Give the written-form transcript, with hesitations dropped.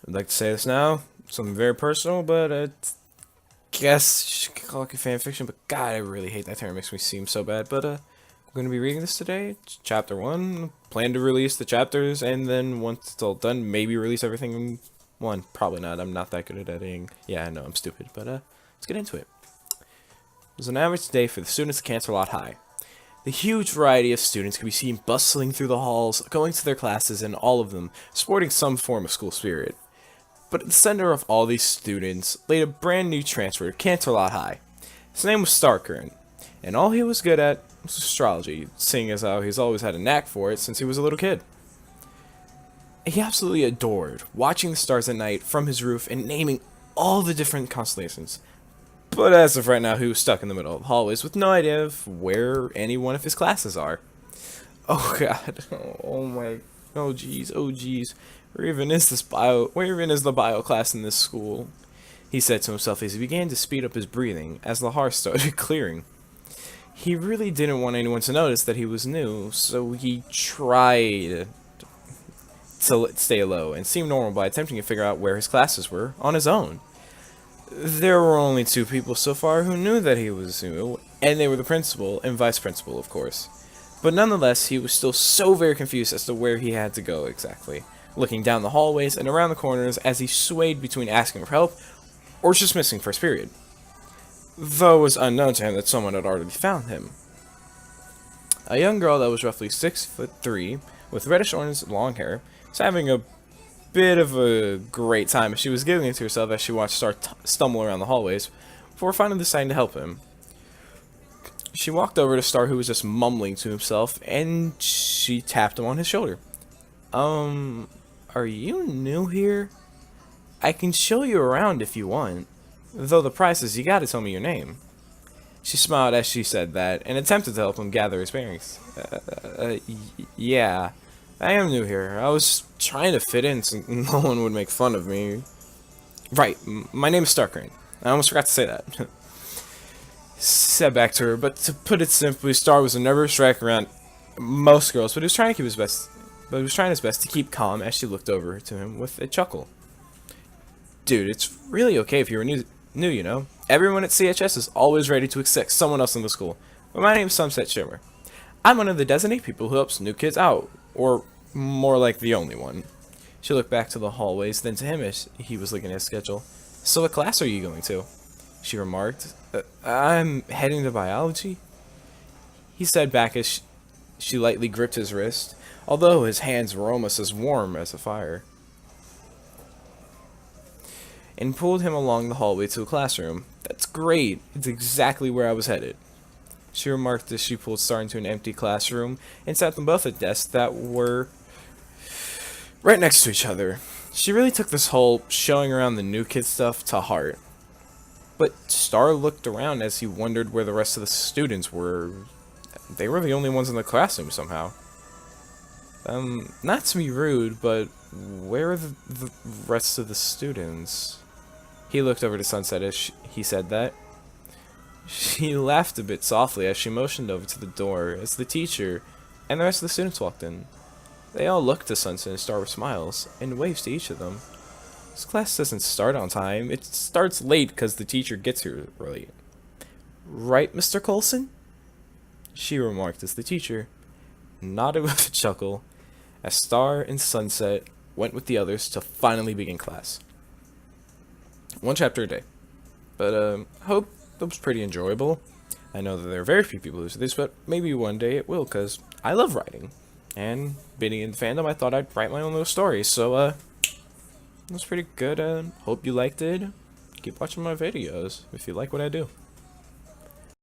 I'd like to say this now, something very personal, but I guess you could call it fan fiction, but God, I really hate that term. It makes me seem so bad. But we're going to be reading this today. It's chapter 1. Plan to release the chapters, and then once it's all done, maybe release everything in one. Probably not. I'm not that good at editing. Yeah, I know, I'm stupid, but let's get into it. It was an average day for the students at Canterlot High. The huge variety of students could be seen bustling through the halls, going to their classes, and all of them sporting some form of school spirit. But at the center of all these students laid a brand new transfer to Canterlot High. His name was Starkern, and all he was good at was astrology, seeing as how he's always had a knack for it since he was a little kid. He absolutely adored watching the stars at night from his roof and naming all the different constellations. But as of right now, he was stuck in the middle of the hallways with no idea of where any one of his classes are. Oh god, oh my, oh jeez, oh jeez. Where even is the bio class in this school? He said to himself as he began to speed up his breathing as the hearth started clearing. He really didn't want anyone to notice that he was new, so he tried to stay low and seem normal by attempting to figure out where his classes were on his own. There were only two people so far who knew that he was new, and they were the principal and vice principal, of course. But nonetheless, he was still so very confused as to where he had to go exactly, looking down the hallways and around the corners as he swayed between asking for help or just missing first period. Though it was unknown to him that someone had already found him. A young girl that was roughly 6'3", with reddish-orange long hair, was having a bit of a great time as she was giggling to herself as she watched Star stumble around the hallways before finally deciding to help him. She walked over to Star, who was just mumbling to himself, and she tapped him on his shoulder. Are you new here? I can show you around if you want. Though the price is you gotta tell me your name. She smiled as she said that, and attempted to help him gather his bearings. Yeah, I am new here. I was trying to fit in so no one would make fun of me. Right, my name is Starkern. I almost forgot to say that. Said back to her, but to put it simply, Star was a nervous wreck around most girls, but he was trying to keep his best. But he was trying his best to keep calm as she looked over to him with a chuckle. Dude, it's really okay if you were new, you know. Everyone at CHS is always ready to accept someone else in the school. But my name is Sunset Shimmer. I'm one of the designated people who helps new kids out, or more like the only one. She looked back to the hallways, then to him as he was looking at his schedule. So what class are you going to? She remarked. I'm heading to biology. He said back as she lightly gripped his wrist, although his hands were almost as warm as a fire, and pulled him along the hallway to a classroom. That's great. It's exactly where I was headed. She remarked as she pulled Star into an empty classroom and sat them both at desks that were right next to each other. She really took this whole showing around the new kid stuff to heart. But Star looked around as he wondered where the rest of the students were. They were the only ones in the classroom somehow. Not to be rude, but where are the rest of the students? He looked over to Sunset as he said that. She laughed a bit softly as she motioned over to the door as the teacher and the rest of the students walked in. They all looked to Sunset and Star with smiles and waves to each of them. This class doesn't start on time. It starts late because the teacher gets here early. Right, Mr. Coulson? She remarked as the teacher nodded with a chuckle as Star and Sunset went with the others to finally begin class. One chapter a day. But I hope that was pretty enjoyable. I know that there are very few people who do this, but maybe one day it will, because I love writing. And being in fandom, I thought I'd write my own little story, so it was pretty good. Hope you liked it. Keep watching my videos if you like what I do.